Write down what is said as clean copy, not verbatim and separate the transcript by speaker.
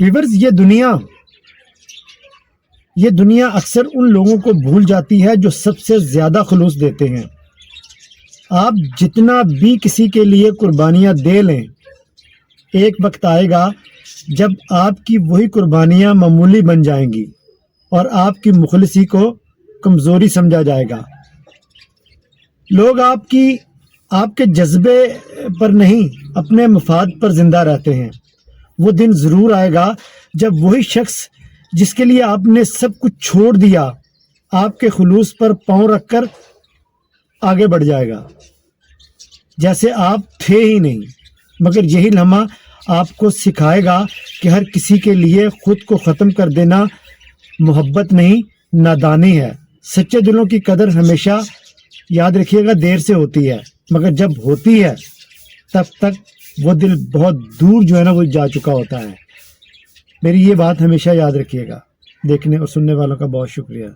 Speaker 1: Viewers, یہ دنیا اکثر ان لوگوں کو بھول جاتی ہے جو سب سے زیادہ خلوص دیتے ہیں۔ آپ جتنا بھی کسی کے لیے قربانیاں دے لیں، ایک وقت آئے گا جب آپ کی وہی قربانیاں معمولی بن جائیں گی اور آپ کی مخلصی کو کمزوری سمجھا جائے گا۔ لوگ آپ کے جذبے پر نہیں، اپنے مفاد پر زندہ رہتے ہیں۔ وہ دن ضرور آئے گا جب وہی شخص جس کے لیے آپ نے سب کچھ چھوڑ دیا، آپ کے خلوص پر پاؤں رکھ کر آگے بڑھ جائے گا جیسے آپ تھے ہی نہیں۔ مگر یہی لمحہ آپ کو سکھائے گا کہ ہر کسی کے لیے خود کو ختم کر دینا محبت نہیں، نادانی ہے۔ سچے دلوں کی قدر ہمیشہ، یاد رکھیے گا، دیر سے ہوتی ہے، مگر جب ہوتی ہے تب تک وہ دل بہت دور جو ہے نا وہ جا چکا ہوتا ہے۔ میری یہ بات ہمیشہ یاد رکھیے گا۔ دیکھنے اور سننے والوں کا بہت شکریہ۔